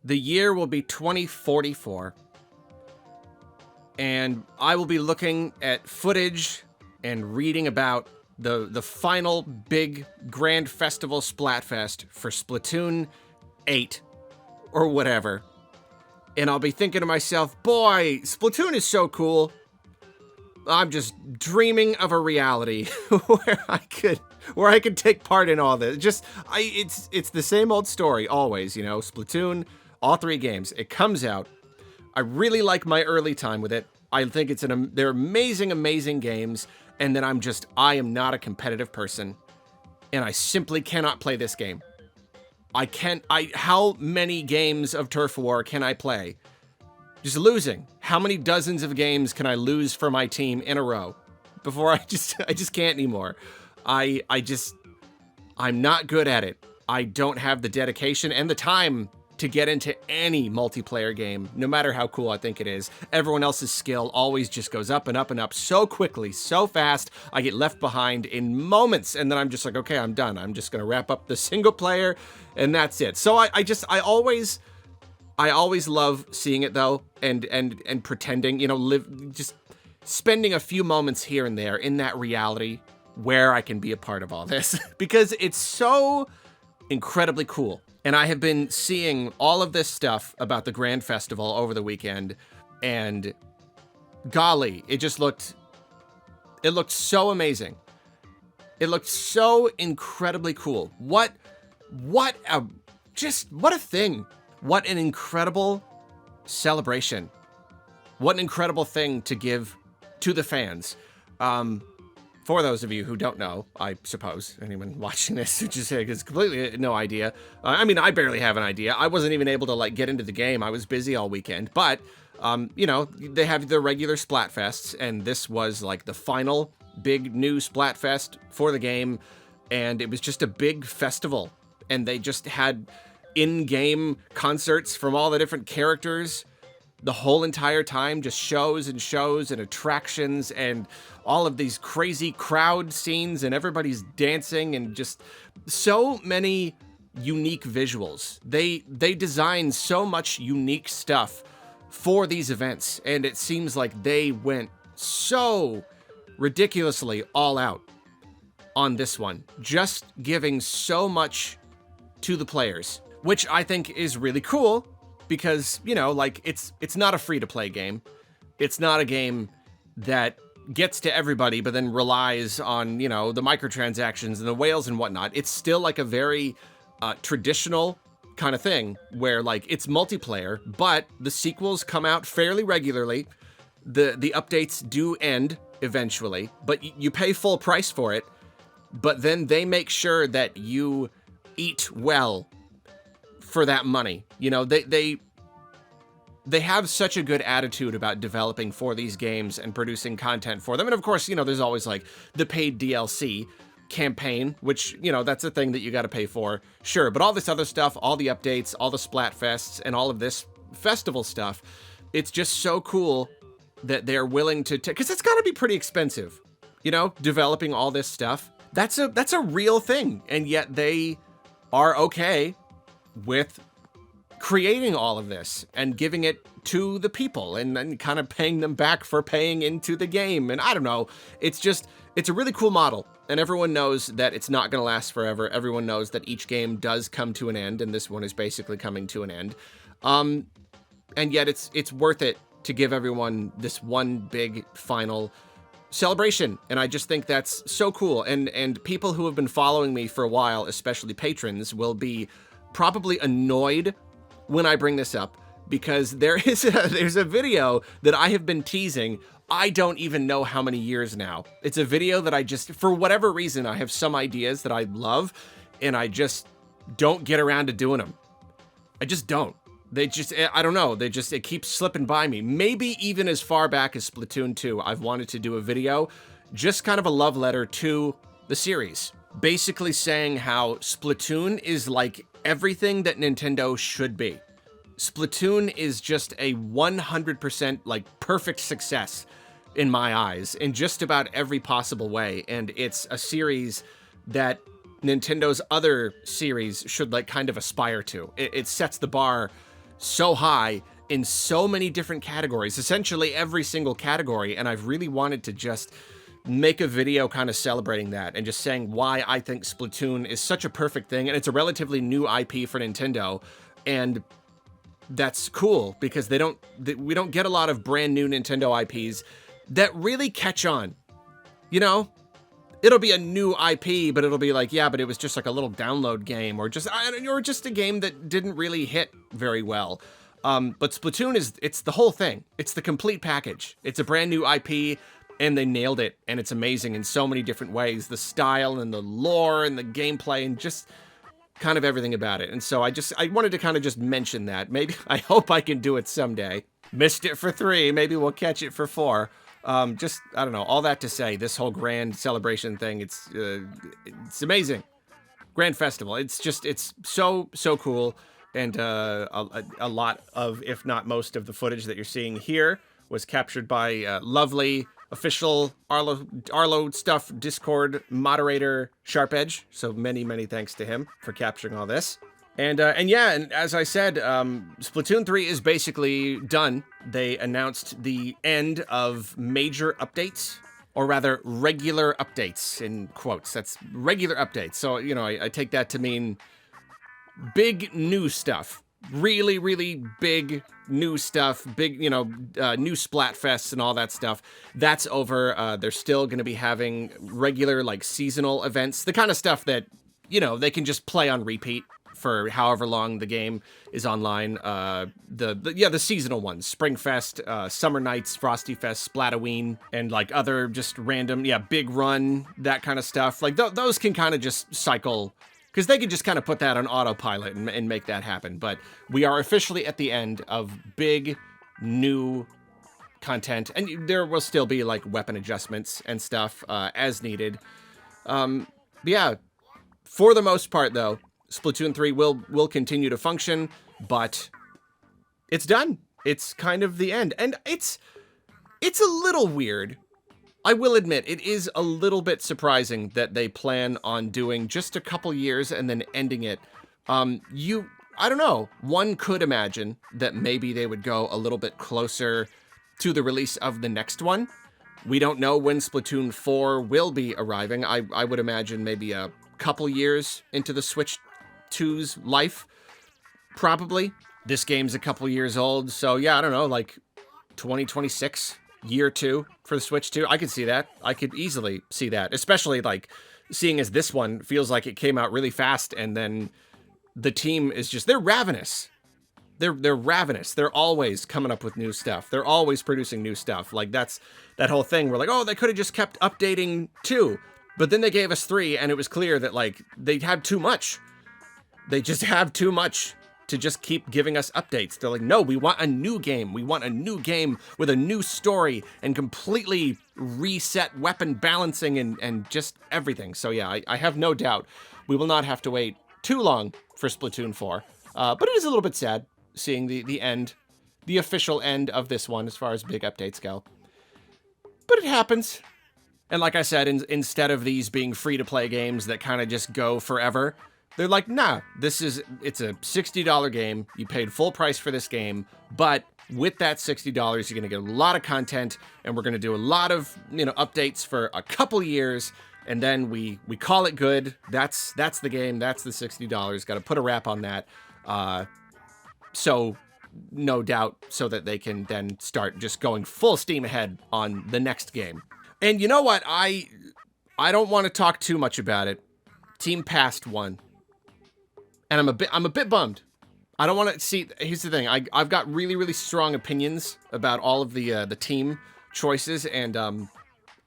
the year will be 2044, and I will be looking at footage and reading about the final big grand festival Splatfest for Splatoon 8 or whatever. And I'll be thinking to myself, boy, Splatoon is so cool. I'm just dreaming of a reality where I could take part in all this. It's the same old story always, you know. Splatoon, all 3 games. It comes out. I really like my early time with it. I think they're amazing, amazing games. And then I am not a competitive person, and I simply cannot play this game. How many games of Turf War can I play? Just losing. How many dozens of games can I lose for my team in a row before I just can't anymore? I'm not good at it. I don't have the dedication and the time to get into any multiplayer game, no matter how cool I think it is. Everyone else's skill always just goes up and up and up so quickly, so fast. I get left behind in moments, and then I'm just like, okay, I'm done. I'm just gonna wrap up the single player, and that's it. So I always love seeing it though, and pretending, you know, just spending a few moments here and there in that reality where I can be a part of all this because it's so incredibly cool. And I have been seeing all of this stuff about the Grand Festival over the weekend, and golly, it looked so amazing. It looked so incredibly cool. What a thing. What an incredible celebration. What an incredible thing to give to the fans. For those of you who don't know, I suppose, anyone watching this who just has completely no idea. I mean, I barely have an idea. I wasn't even able to, like, get into the game. I was busy all weekend. But, you know, they have their regular Splatfests, and this was, like, the final big new Splatfest for the game. And it was just a big festival. And they just had in-game concerts from all the different characters the whole entire time, just shows and attractions and all of these crazy crowd scenes, and everybody's dancing, and just so many unique visuals. They design so much unique stuff for these events, and it seems like they went so ridiculously all out on this one, just giving so much to the players, which I think is really cool. Because, you know, like, it's not a free-to-play game. It's not a game that gets to everybody, but then relies on, you know, the microtransactions and the whales and whatnot. It's still, like, a very traditional kind of thing, where, like, it's multiplayer, but the sequels come out fairly regularly. The updates do end eventually, but you pay full price for it. But then they make sure that you eat well for that money. You know, they have such a good attitude about developing for these games and producing content for them. And of course, you know, there's always like the paid DLC campaign, which, you know, that's a thing that you got to pay for. Sure. But all this other stuff, all the updates, all the Splatfests, and all of this festival stuff, it's just so cool that they're willing to take, because it's got to be pretty expensive, you know, developing all this stuff. That's a real thing. And yet they are okay with creating all of this and giving it to the people and then kind of paying them back for paying into the game. And I don't know, it's a really cool model, and everyone knows that it's not going to last forever. Everyone knows that each game does come to an end, and this one is basically coming to an end. And yet it's worth it to give everyone this one big final celebration. And I just think that's so cool. And people who have been following me for a while, especially patrons, will be probably annoyed when I bring this up, because there's a video that I have been teasing. I don't even know how many years now. It's a video that I just, for whatever reason, I have some ideas that I love, and I just don't get around to doing them. I just don't. I don't know. It keeps slipping by me. Maybe even as far back as Splatoon 2, I've wanted to do a video, just kind of a love letter to the series. Basically saying how Splatoon is like everything that Nintendo should be. Splatoon is just a 100% like perfect success in my eyes in just about every possible way. And it's a series that Nintendo's other series should like kind of aspire to. It sets the bar so high in so many different categories, essentially every single category, and I've really wanted to just make a video kind of celebrating that and just saying why I think Splatoon is such a perfect thing, and it's a relatively new IP for Nintendo, and that's cool because we don't get a lot of brand new Nintendo IPs that really catch on. You know, it'll be a new IP, but it'll be like, yeah, but it was just like a little download game, or just a game that didn't really hit very well. But Splatoon it's the whole thing. It's the complete package. It's a brand new IP, and they nailed it, and it's amazing in so many different ways. The style and the lore and the gameplay and just kind of everything about it. And so I wanted to kind of just mention that. Maybe, I hope I can do it someday. Missed it for 3, maybe we'll catch it for 4. I don't know, all that to say, this whole grand celebration thing, it's amazing. Grand festival, it's so cool. And a lot of, if not most of the footage that you're seeing here was captured by lovely official Arlo Stuff Discord moderator Sharp Edge. So many thanks to him for capturing all this. And as I said, Splatoon 3 is basically done. They announced the end of major updates, or rather regular updates in quotes. That's regular updates. So, you know, I take that to mean big new stuff. Really big new stuff. Big, you know, new Splatfests and all that stuff. That's over. They're still going to be having regular, like, seasonal events. The kind of stuff that, you know, they can just play on repeat for however long the game is online. The seasonal ones, Springfest, Summer Nights, Frosty Fest, Splatoween, and like other just random, Big Run, that kind of stuff. Like those can kind of just cycle, because they can just kind of put that on autopilot and make that happen. But we are officially at the end of big new content, and there will still be like weapon adjustments and stuff as needed. But yeah, for the most part though, Splatoon 3 will continue to function, but it's done. It's kind of the end. And it's a little weird. I will admit, it is a little bit surprising that they plan on doing just a couple years and then ending it. I don't know. One could imagine that maybe they would go a little bit closer to the release of the next one. We don't know when Splatoon 4 will be arriving. I would imagine maybe a couple years into the Switch 2's life, probably. This game's a couple years old, so yeah, I don't know, like 2026, year 2 for the Switch 2. I could see that. I could easily see that, especially like seeing as this one feels like it came out really fast, and then the team is just, they're ravenous. They're ravenous. They're always coming up with new stuff. They're always producing new stuff. Like that's that whole thing where like, oh, they could have just kept updating 2, but then they gave us 3, and it was clear that like they had too much. They just have too much to just keep giving us updates. They're like, no, we want a new game. We want a new game with a new story and completely reset weapon balancing and just everything. So yeah, I have no doubt we will not have to wait too long for Splatoon 4. But it is a little bit sad seeing the end, the official end of this one as far as big updates go. But it happens. And like I said, instead of these being free-to-play games that kind of just go forever, they're like, nah, it's a $60 game. You paid full price for this game, but with that $60, you're going to get a lot of content, and we're going to do a lot of, updates for a couple years, and then we call it good. That's the game. That's the $60. Got to put a wrap on that. So no doubt, so that they can then start just going full steam ahead on the next game. And you know what? I don't want to talk too much about it. Team Past won. And I'm a bit bummed. I don't want to see. Here's the thing. I've got really strong opinions about all of the team choices, and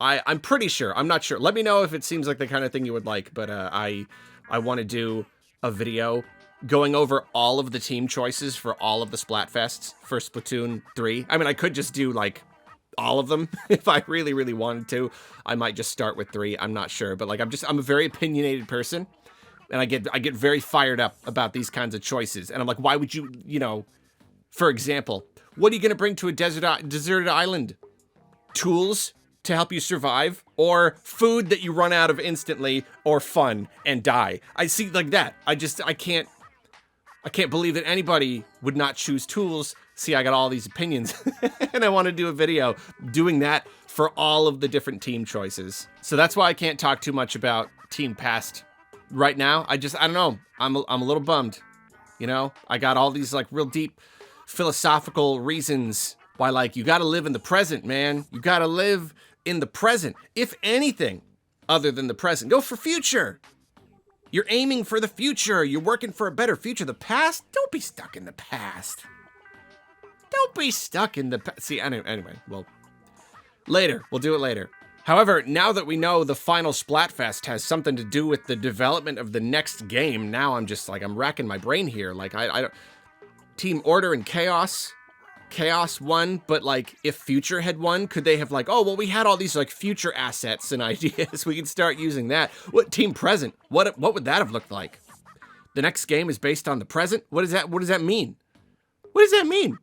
I'm pretty sure. I'm not sure. Let me know if it seems like the kind of thing you would like. But I want to do a video going over all of the team choices for all of the Splatfests for Splatoon 3. I mean, I could just do like all of them if I really wanted to. I might just start with 3. I'm not sure, but like I'm a very opinionated person. And I get very fired up about these kinds of choices. And I'm like, why would you, for example, what are you going to bring to a deserted island? Tools to help you survive, or food that you run out of instantly, or fun and die? I see like that. I can't. I can't believe that anybody would not choose tools. See, I got all these opinions, and I want to do a video doing that for all of the different team choices. So that's why I can't talk too much about Team Past right now. I don't know. I'm a little bummed. You know, I got all these like real deep philosophical reasons why, like, you got to live in the present, man. You got to live in the present. If anything other than the present, go for future. You're aiming for the future. You're working for a better future. The past, don't be stuck in the past. Don't be stuck in the past. See, anyway, well, later. We'll do it later. However, now that we know the final Splatfest has something to do with the development of the next game, now I'm just like, I'm racking my brain here. Like, I don't... Team Order and Chaos won, but like, if Future had won, could they have like, oh, well, we had all these like future assets and ideas. We could start using that. What Team Present? What would that have looked like? The next game is based on the present? What does that mean? What does that mean?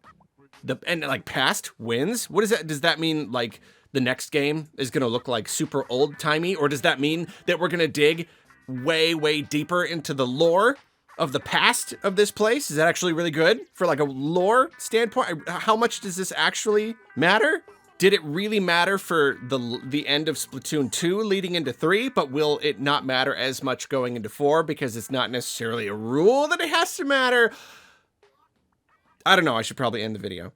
And like past wins? What is that? Does that mean like the next game is going to look like super old-timey? Or does that mean that we're going to dig way, way deeper into the lore of the past of this place? Is that actually really good for like a lore standpoint? How much does this actually matter? Did it really matter for the end of Splatoon 2 leading into 3, but will it not matter as much going into 4 because it's not necessarily a rule that it has to matter? I don't know, I should probably end the video.